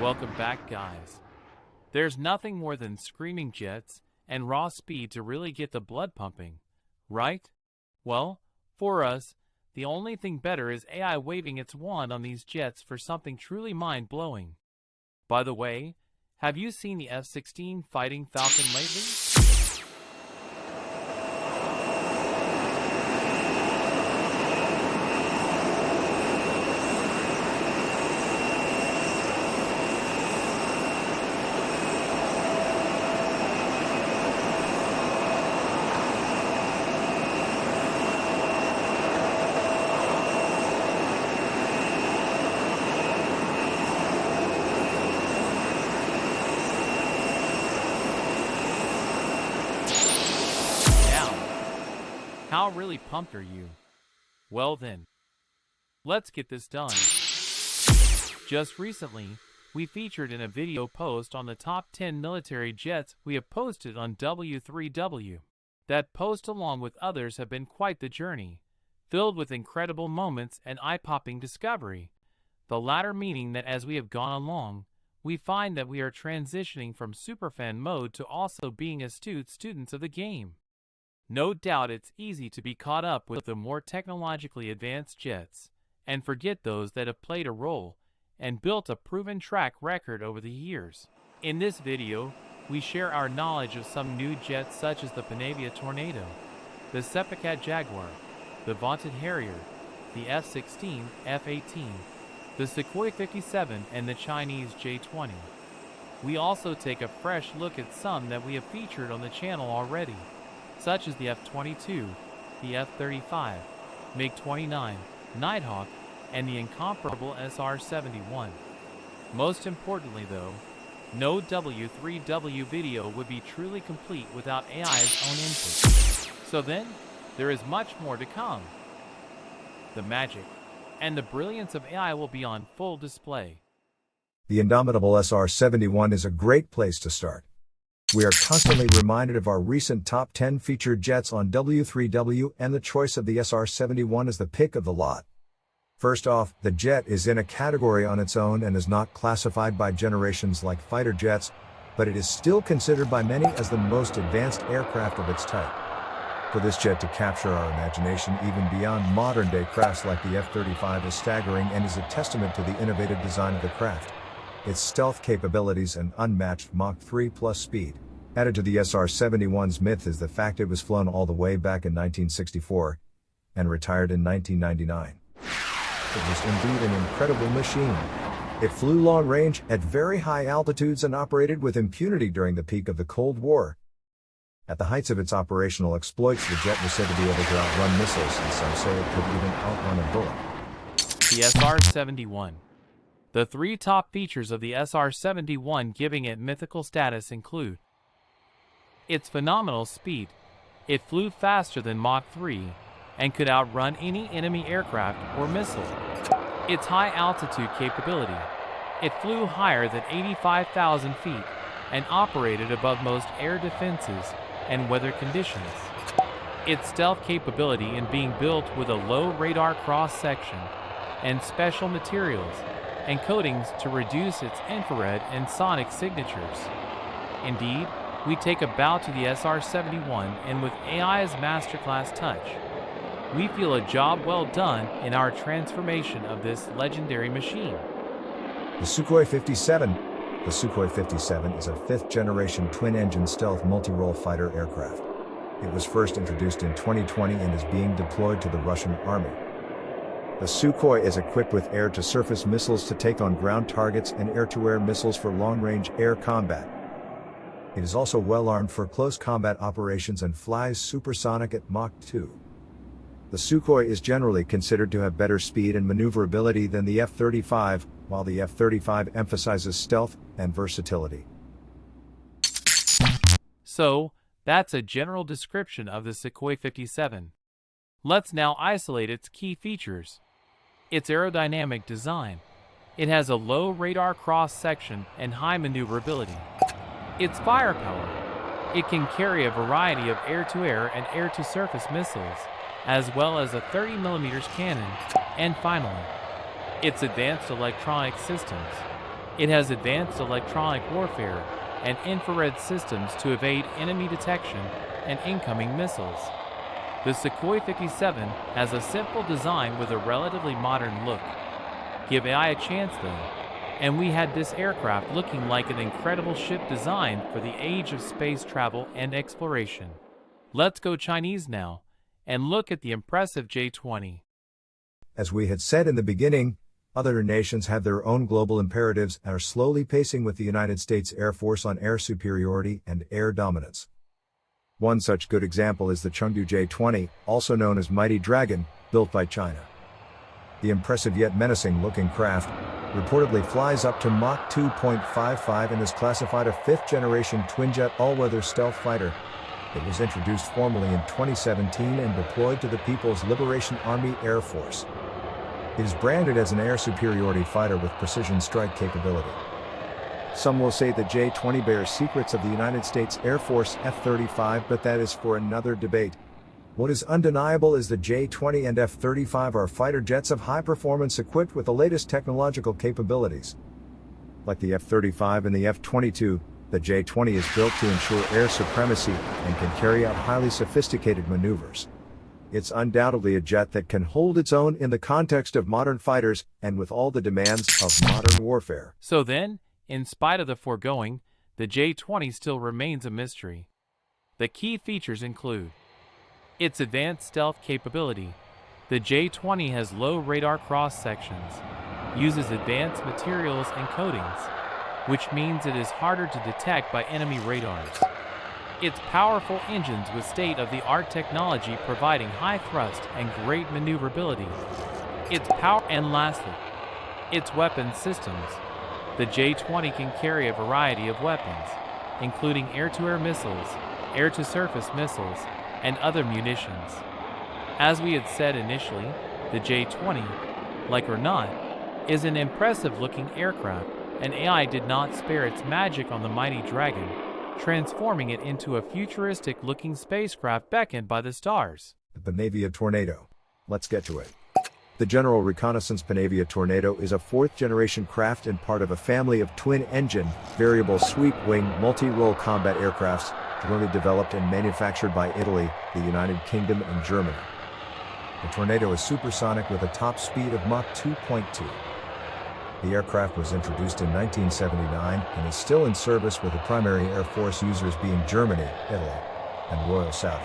Welcome back, guys. There's nothing more than screaming jets and raw speed to really get the blood pumping, right? Well, for us, the only thing better is AI waving its wand on these jets for something truly mind-blowing. By the way, have you seen the F-16 Fighting Falcon lately? How really pumped are you? Well then, let's get this done. Just recently, we featured in a video post on the top 10 military jets we have posted on W3W. That post along with others have been quite the journey, filled with incredible moments and eye-popping discovery. The latter meaning that as we have gone along, we find that we are transitioning from Superfan mode to also being astute students of the game. No doubt it's easy to be caught up with the more technologically advanced jets, and forget those that have played a role and built a proven track record over the years. In this video, we share our knowledge of some new jets such as the Panavia Tornado, the Sepecat Jaguar, the vaunted Harrier, the F-16, F-18, the Sukhoi Su-57, and the Chinese J-20. We also take a fresh look at some that we have featured on the channel already, such as the F-22, the F-35, MiG-29, Nighthawk, and the incomparable SR-71. Most importantly though, no W3W video would be truly complete without AI's own input. So then, there is much more to come. The magic and the brilliance of AI will be on full display. The indomitable SR-71 is a great place to start. We are constantly reminded of our recent top 10 featured jets on W3W, and the choice of the SR-71 is the pick of the lot. First off, the jet is in a category on its own and is not classified by generations like fighter jets, but it is still considered by many as the most advanced aircraft of its type. For this jet to capture our imagination even beyond modern-day crafts like the F-35 is staggering and is a testament to the innovative design of the craft, its stealth capabilities and unmatched Mach 3+ speed. Added to the SR-71's myth is the fact it was flown all the way back in 1964 and retired in 1999. It was indeed an incredible machine. It flew long range at very high altitudes and operated with impunity during the peak of the Cold War. At the heights of its operational exploits, the jet was said to be able to outrun missiles, and some say it could even outrun a bullet. The SR-71. The three top features of the SR-71 giving it mythical status include its phenomenal speed. It flew faster than Mach 3 and could outrun any enemy aircraft or missile. Its high altitude capability. It flew higher than 85,000 feet and operated above most air defenses and weather conditions. Its stealth capability in being built with a low radar cross-section and special materials and coatings to reduce its infrared and sonic signatures. Indeed, we take a bow to the SR-71, and with AI's masterclass touch, we feel a job well done in our transformation of this legendary machine. The Sukhoi Su-57. The Sukhoi Su-57 is a fifth-generation twin-engine stealth multi-role fighter aircraft. It was first introduced in 2020 and is being deployed to the Russian Army. The Sukhoi is equipped with air-to-surface missiles to take on ground targets and air-to-air missiles for long-range air combat. It is also well-armed for close combat operations and flies supersonic at Mach 2. The Sukhoi is generally considered to have better speed and maneuverability than the F-35, while the F-35 emphasizes stealth and versatility. So, that's a general description of the Sukhoi Su-57. Let's now isolate its key features. Its aerodynamic design. It has a low radar cross-section and high maneuverability. Its firepower. It can carry a variety of air-to-air and air-to-surface missiles, as well as a 30mm cannon. And finally, its advanced electronic systems. It has advanced electronic warfare and infrared systems to evade enemy detection and incoming missiles. The Sukhoi 57 has a simple design with a relatively modern look. Give AI a chance though, and we had this aircraft looking like an incredible ship designed for the age of space travel and exploration. Let's go Chinese now, and look at the impressive J-20. As we had said in the beginning, other nations have their own global imperatives and are slowly pacing with the United States Air Force on air superiority and air dominance. One such good example is the Chengdu J-20, also known as Mighty Dragon, built by China. The impressive yet menacing-looking craft reportedly flies up to Mach 2.55 and is classified a fifth-generation twin-jet all-weather stealth fighter. It was introduced formally in 2017 and deployed to the People's Liberation Army Air Force. It is branded as an air superiority fighter with precision strike capability. Some will say the J-20 bears secrets of the United States Air Force F-35, but that is for another debate. What is undeniable is the J-20 and F-35 are fighter jets of high performance equipped with the latest technological capabilities. Like the F-35 and the F-22, the J-20 is built to ensure air supremacy and can carry out highly sophisticated maneuvers. It's undoubtedly a jet that can hold its own in the context of modern fighters and with all the demands of modern warfare. So then, in spite of the foregoing, the J-20 still remains a mystery. The key features include its advanced stealth capability. The J-20 has low radar cross-sections, uses advanced materials and coatings, which means it is harder to detect by enemy radars. Its powerful engines with state-of-the-art technology providing high thrust and great maneuverability. Its power, and lastly, its weapons systems. The J-20 can carry a variety of weapons, including air-to-air missiles, air-to-surface missiles, and other munitions. As we had said initially, the J-20, like or not, is an impressive-looking aircraft, and AI did not spare its magic on the Mighty Dragon, transforming it into a futuristic-looking spacecraft beckoned by the stars. The Panavia Tornado. Let's get to it. The General Reconnaissance Panavia Tornado is a fourth-generation craft and part of a family of twin-engine, variable sweep-wing, multi-role combat aircrafts, jointly developed and manufactured by Italy, the United Kingdom, and Germany. The Tornado is supersonic with a top speed of Mach 2.2. The aircraft was introduced in 1979 and is still in service with the primary Air Force users being Germany, Italy, and Royal Saudi.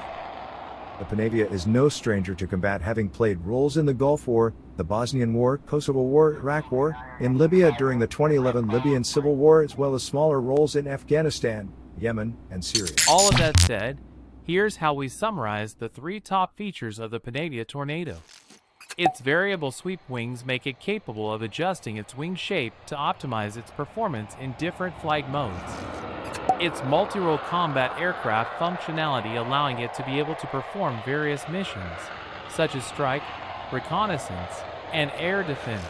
The Panavia is no stranger to combat, having played roles in the Gulf War, the Bosnian War, Kosovo War, Iraq War, in Libya during the 2011 Libyan Civil War, as well as smaller roles in Afghanistan, Yemen, and Syria. All of that said, here's how we summarize the three top features of the Panavia Tornado. Its variable sweep wings make it capable of adjusting its wing shape to optimize its performance in different flight modes. Its multi-role combat aircraft functionality allowing it to be able to perform various missions, such as strike, reconnaissance, and air defense,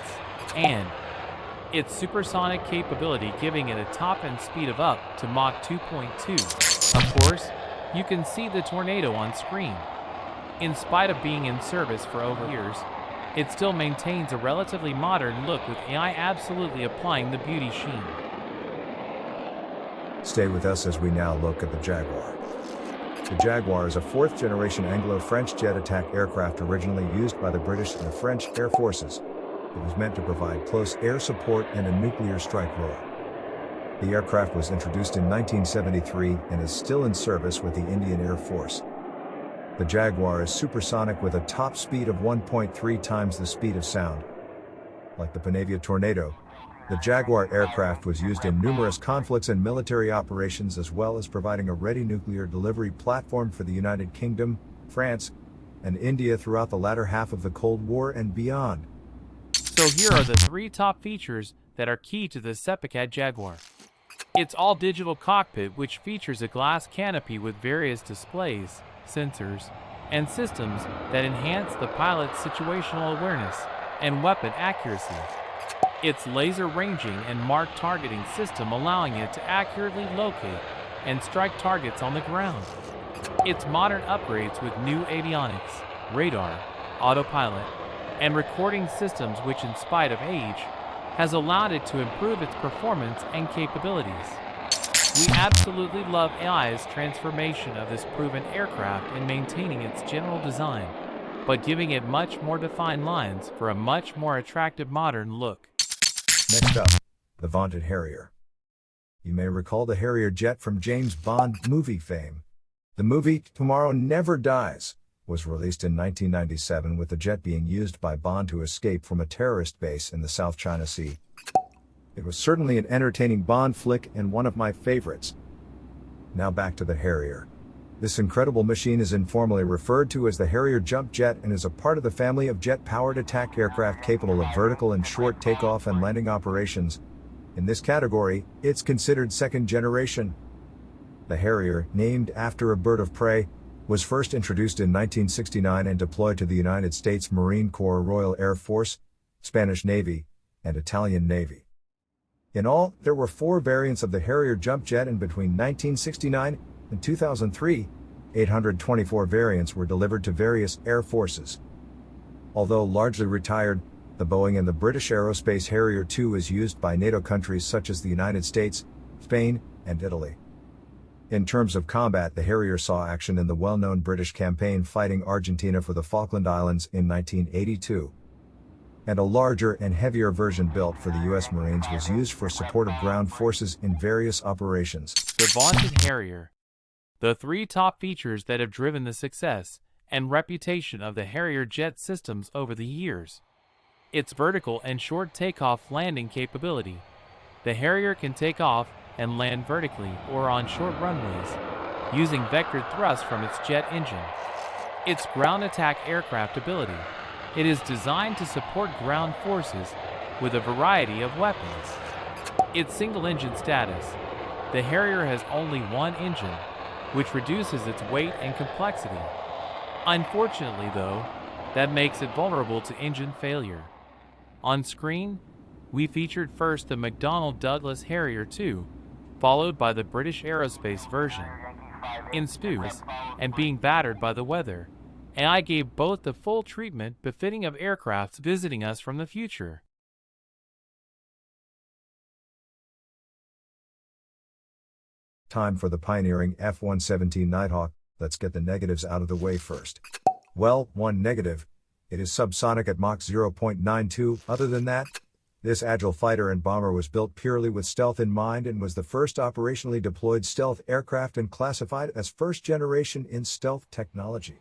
and its supersonic capability giving it a top-end speed of up to Mach 2.2. Of course, you can see the Tornado on screen. In spite of being in service for over years, it still maintains a relatively modern look with AI absolutely applying the beauty sheen. Stay with us as we now look at the Jaguar. The Jaguar is a fourth-generation Anglo-French jet attack aircraft originally used by the British and the French Air Forces. It was meant to provide close air support and a nuclear strike role. The aircraft was introduced in 1973 and is still in service with the Indian Air Force. The Jaguar is supersonic with a top speed of 1.3 times the speed of sound. Like the Panavia Tornado, the Jaguar aircraft was used in numerous conflicts and military operations, as well as providing a ready nuclear delivery platform for the United Kingdom, France, and India throughout the latter half of the Cold War and beyond. So here are the three top features that are key to the Sepecat Jaguar. Its all-digital cockpit, which features a glass canopy with various displays, sensors, and systems that enhance the pilot's situational awareness and weapon accuracy. Its laser ranging and mark targeting system allowing it to accurately locate and strike targets on the ground. Its modern upgrades with new avionics, radar, autopilot, and recording systems which, in spite of age, has allowed it to improve its performance and capabilities. We absolutely love AI's transformation of this proven aircraft in maintaining its general design, but giving it much more defined lines for a much more attractive modern look. Next up, the vaunted Harrier. You may recall the Harrier jet from James Bond movie fame. The movie, Tomorrow Never Dies, was released in 1997 with the jet being used by Bond to escape from a terrorist base in the South China Sea. It was certainly an entertaining Bond flick and one of my favorites. Now back to the Harrier. This incredible machine is informally referred to as the Harrier Jump Jet and is a part of the family of jet-powered attack aircraft capable of vertical and short takeoff and landing operations. In this category, it's considered second generation. The Harrier, named after a bird of prey, was first introduced in 1969 and deployed to the United States Marine Corps, Royal Air Force, Spanish Navy, and Italian Navy. In all, there were 4 variants of the Harrier Jump Jet, and between 1969 and 2003, 824 variants were delivered to various air forces. Although largely retired, the Boeing and the British Aerospace Harrier II is used by NATO countries such as the United States, Spain, and Italy. In terms of combat, the Harrier saw action in the well-known British campaign fighting Argentina for the Falkland Islands in 1982. And a larger and heavier version built for the U.S. Marines was used for support of ground forces in various operations. The vaunted Harrier. The 3 top features that have driven the success and reputation of the Harrier jet systems over the years. Its vertical and short takeoff landing capability. The Harrier can take off and land vertically or on short runways, using vectored thrust from its jet engine. Its ground attack aircraft ability. It is designed to support ground forces with a variety of weapons. Its single-engine status. The Harrier has only one engine, which reduces its weight and complexity. Unfortunately, though, that makes it vulnerable to engine failure. On screen, we featured first the McDonnell Douglas Harrier II, followed by the British Aerospace version. In spooks, and being battered by the weather, AI gave both the full treatment befitting of aircrafts visiting us from the future. Time for the pioneering F-117 Nighthawk. Let's get the negatives out of the way first. Well, one negative. It is subsonic at Mach 0.92. Other than that, this agile fighter and bomber was built purely with stealth in mind and was the first operationally deployed stealth aircraft and classified as first generation in stealth technology.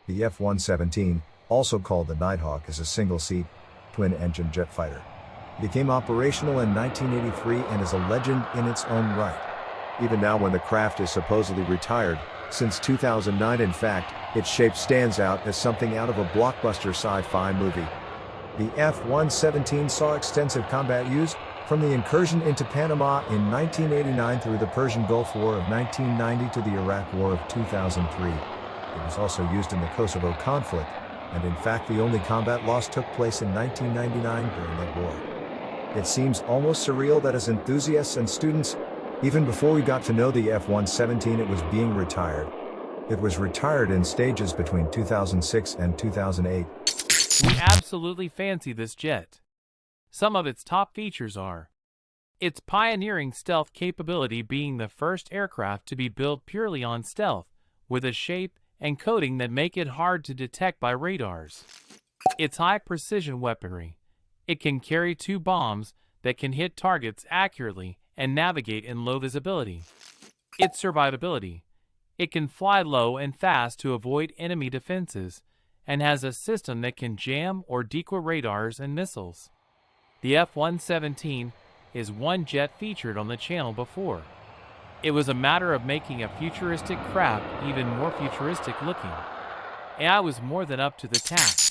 The F-117, also called the Nighthawk, is a single-seat, twin-engine jet fighter. It became operational in 1983 and is a legend in its own right. Even now, when the craft is supposedly retired, since 2009 in fact, its shape stands out as something out of a blockbuster sci-fi movie. The F-117 saw extensive combat use, from the incursion into Panama in 1989 through the Persian Gulf War of 1990 to the Iraq War of 2003. It was also used in the Kosovo conflict, and in fact the only combat loss took place in 1999 during that war. It seems almost surreal that as enthusiasts and students, even before we got to know the F-117, it was being retired. It was retired in stages between 2006 and 2008. We absolutely fancy this jet. Some of its top features are its pioneering stealth capability, being the first aircraft to be built purely on stealth, with a shape and coating that make it hard to detect by radars. Its high-precision weaponry. It can carry 2 bombs that can hit targets accurately and navigate in low visibility. Its survivability. It can fly low and fast to avoid enemy defenses, and has a system that can jam or decoy radars and missiles. The F-117 is one jet featured on the channel before. It was a matter of making a futuristic craft even more futuristic looking. AI was more than up to the task.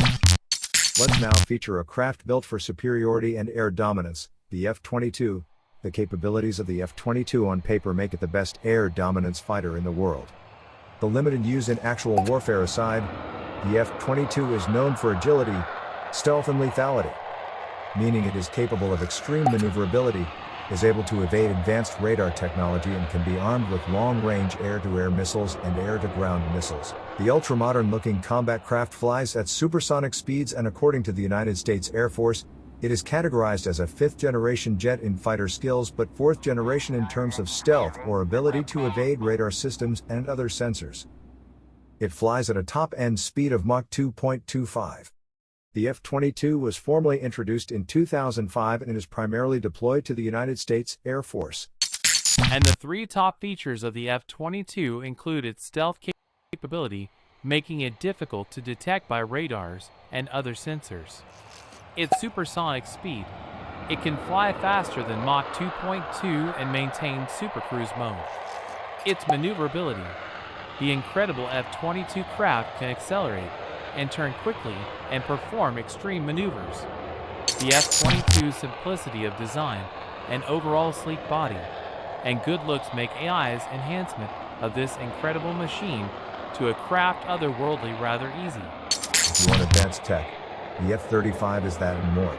Let's now feature a craft built for superiority and air dominance, the F-22. The capabilities of the F-22 on paper make it the best air dominance fighter in the world. The limited use in actual warfare aside, the F-22 is known for agility, stealth and lethality, meaning it is capable of extreme maneuverability, is able to evade advanced radar technology, and can be armed with long-range air-to-air missiles and air-to-ground missiles. The ultra-modern-looking combat craft flies at supersonic speeds, and according to the United States Air Force, It is categorized as a 5th-generation jet in fighter skills but 4th generation in terms of stealth or ability to evade radar systems and other sensors. It flies at a top-end speed of Mach 2.25. The F-22 was formally introduced in 2005 and is primarily deployed to the United States Air Force. And the 3 top features of the F-22 include its stealth capability, making it difficult to detect by radars and other sensors. Its supersonic speed. It can fly faster than Mach 2.2 and maintain supercruise mode. Its maneuverability. The incredible F-22 craft can accelerate and turn quickly and perform extreme maneuvers. The F-22's simplicity of design and overall sleek body and good looks make AI's enhancement of this incredible machine to a craft otherworldly rather easy. If you want advanced tech, the F-35 is that and more.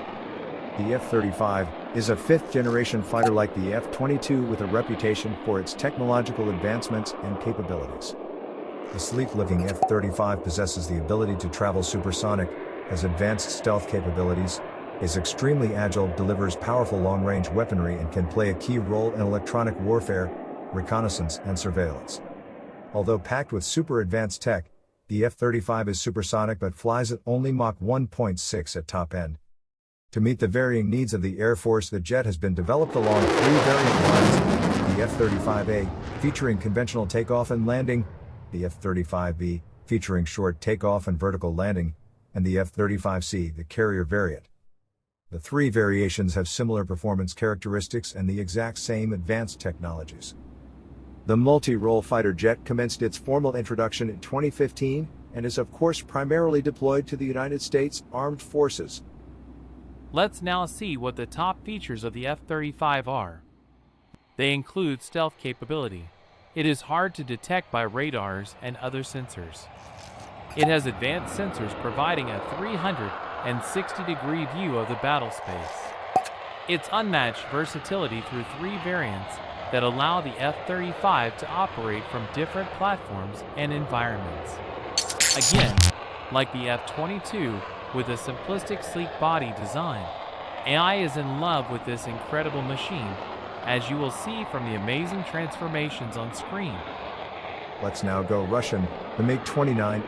The F-35 is a 5th-generation fighter like the F-22 with a reputation for its technological advancements and capabilities. The sleek-looking F-35 possesses the ability to travel supersonic, has advanced stealth capabilities, is extremely agile, delivers powerful long-range weaponry and can play a key role in electronic warfare, reconnaissance and surveillance. Although packed with super advanced tech, the F-35 is supersonic but flies at only Mach 1.6 at top end. To meet the varying needs of the Air Force, the jet has been developed along 3 variant lines: the F-35A, featuring conventional takeoff and landing, the F-35B, featuring short takeoff and vertical landing, and the F-35C, the carrier variant. The 3 variations have similar performance characteristics and the exact same advanced technologies. The multi-role fighter jet commenced its formal introduction in 2015 and is of course primarily deployed to the United States Armed Forces. Let's now see what the top features of the F-35 are. They include stealth capability. It is hard to detect by radars and other sensors. It has advanced sensors providing a 360-degree view of the battle space. Its unmatched versatility through 3 variants that allow the F-35 to operate from different platforms and environments. Again, like the F-22, with a simplistic sleek body design, AI is in love with this incredible machine, as you will see from the amazing transformations on screen. Let's now go Russian. The MiG-29,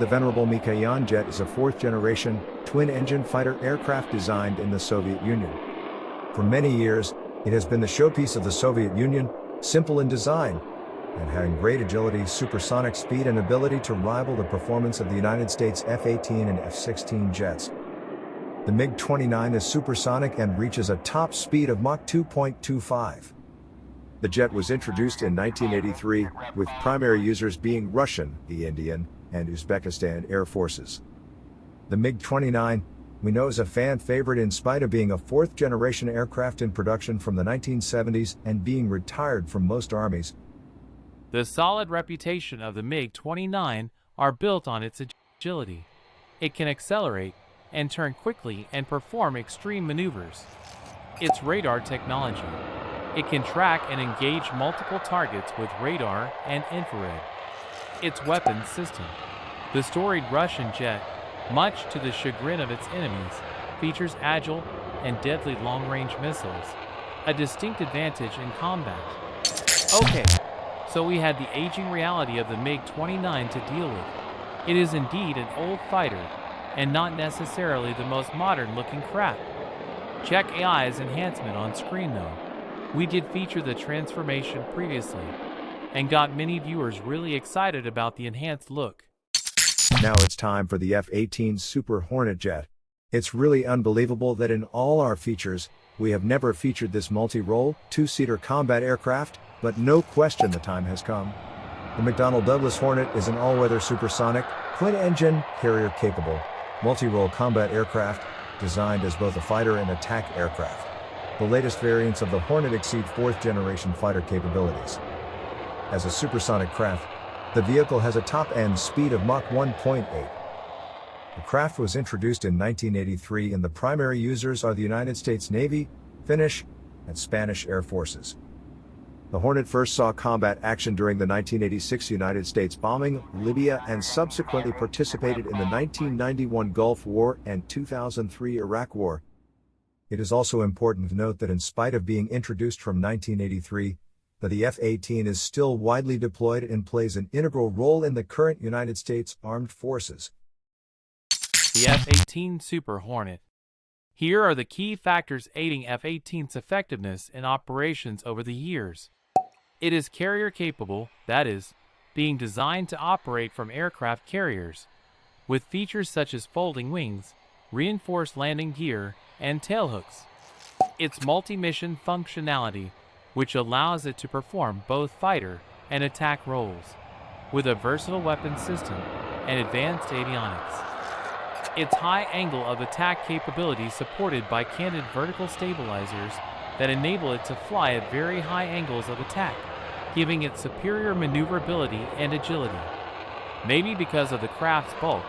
the venerable Mikoyan jet, is a 4th-generation, twin-engine fighter aircraft designed in the Soviet Union. For many years, it has been the showpiece of the Soviet Union, simple in design, and having great agility, supersonic speed and ability to rival the performance of the United States F-18 and F-16 jets. The MiG-29 is supersonic and reaches a top speed of Mach 2.25. The jet was introduced in 1983, with primary users being Russian, the Indian, and Uzbekistan Air Forces. The MiG-29, we know, is a fan favorite in spite of being a 4th-generation aircraft in production from the 1970s and being retired from most armies. The solid reputation of the MiG-29 are built on its agility. It can accelerate and turn quickly and perform extreme maneuvers. Its radar technology. It can track and engage multiple targets with radar and infrared. Its weapons system. The storied Russian jet, much to the chagrin of its enemies, features agile and deadly long-range missiles, a distinct advantage in combat. Okay, so we had the aging reality of the MiG-29 to deal with. It is indeed an old fighter, and not necessarily the most modern-looking craft. Check AI's enhancement on screen though. We did feature the transformation previously, and got many viewers really excited about the enhanced look. Now it's time for the F-18 Super Hornet jet. It's really unbelievable that in all our features, we have never featured this multi-role, 2-seater combat aircraft, but no question the time has come. The McDonnell Douglas Hornet is an all-weather supersonic, twin-engine, carrier-capable, multi-role combat aircraft, designed as both a fighter and attack aircraft. The latest variants of the Hornet exceed 4th-generation fighter capabilities. As a supersonic craft, the vehicle has a top-end speed of Mach 1.8. The craft was introduced in 1983 and the primary users are the United States Navy, Finnish, and Spanish Air Forces. The Hornet first saw combat action during the 1986 United States bombing Libya and subsequently participated in the 1991 Gulf War and 2003 Iraq War. It is also important to note that in spite of being introduced from 1983, the F-18 is still widely deployed and plays an integral role in the current United States Armed Forces. The F-18 Super Hornet. Here are the key factors aiding F-18's effectiveness in operations over the years. It is carrier capable, that is, being designed to operate from aircraft carriers, with features such as folding wings, reinforced landing gear, and tailhooks. Its multi-mission functionality, which allows it to perform both fighter and attack roles, with a versatile weapon system and advanced avionics. Its high angle of attack capability supported by canted vertical stabilizers that enable it to fly at very high angles of attack, giving it superior maneuverability and agility. Maybe because of the craft's bulk,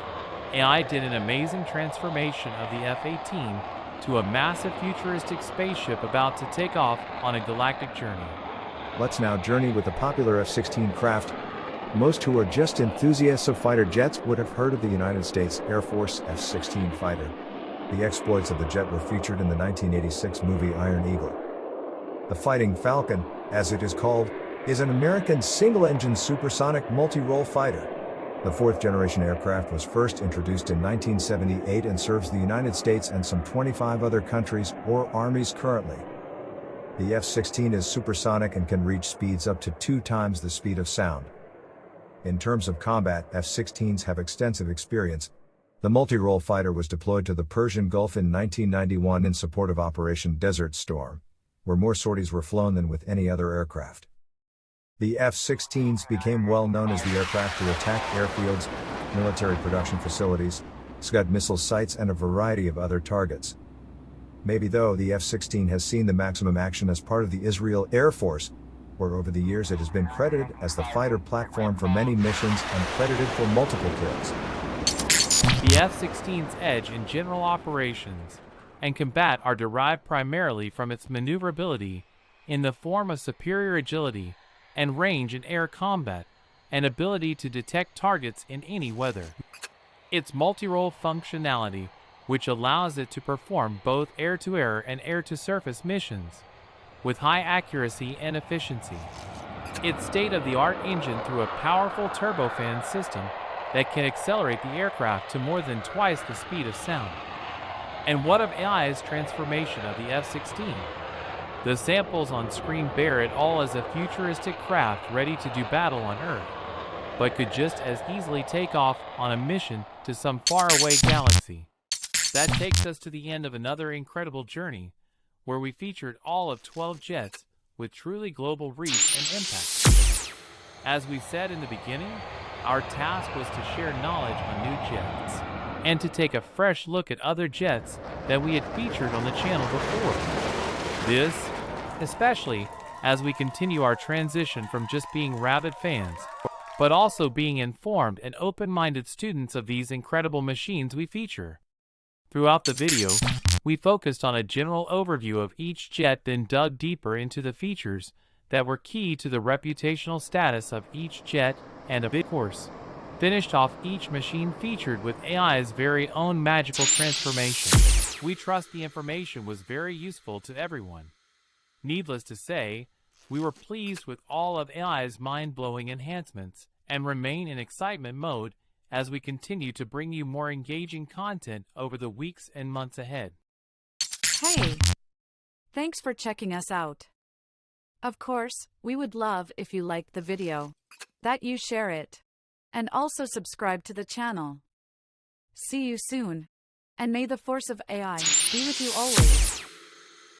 AI did an amazing transformation of the F-18 to a massive futuristic spaceship about to take off on a galactic journey. Let's now journey with the popular F-16 craft. Most who are just enthusiasts of fighter jets would have heard of the United States Air Force F-16 fighter. The exploits of the jet were featured in the 1986 movie Iron Eagle. The Fighting Falcon, as it is called, is an American single-engine supersonic multi-role fighter. The fourth-generation aircraft was first introduced in 1978 and serves the United States and some 25 other countries or armies currently. The F-16 is supersonic and can reach speeds up to 2 times the speed of sound. In terms of combat, F-16s have extensive experience. The multi-role fighter was deployed to the Persian Gulf in 1991 in support of Operation Desert Storm, where more sorties were flown than with any other aircraft. The F-16s became well known as the aircraft to attack airfields, military production facilities, Scud missile sites and a variety of other targets. Maybe though the F-16 has seen the maximum action as part of the Israel Air Force, where over the years it has been credited as the fighter platform for many missions and credited for multiple kills. The F-16's edge in general operations and combat are derived primarily from its maneuverability in the form of superior agility and range in air combat, and ability to detect targets in any weather. Its multi-role functionality, which allows it to perform both air-to-air and air-to-surface missions, with high accuracy and efficiency. Its state-of-the-art engine through a powerful turbofan system that can accelerate the aircraft to more than twice the speed of sound. And what of AI's transformation of the F-16? The samples on screen bear it all as a futuristic craft ready to do battle on Earth, but could just as easily take off on a mission to some faraway galaxy. That takes us to the end of another incredible journey, where we featured all of 12 jets with truly global reach and impact. As we said in the beginning, our task was to share knowledge on new jets, and to take a fresh look at other jets that we had featured on the channel before. This, especially as we continue our transition from just being rabid fans, but also being informed and open-minded students of these incredible machines we feature. Throughout the video, we focused on a general overview of each jet, then dug deeper into the features that were key to the reputational status of each jet, and of course, finished off each machine featured with AI's very own magical transformation. We trust the information was very useful to everyone. Needless to say, we were pleased with all of AI's mind-blowing enhancements and remain in excitement mode as we continue to bring you more engaging content over the weeks and months ahead. Hey! Thanks for checking us out. Of course, we would love if you liked the video, that you share it, and also subscribe to the channel. See you soon, and may the force of AI be with you always.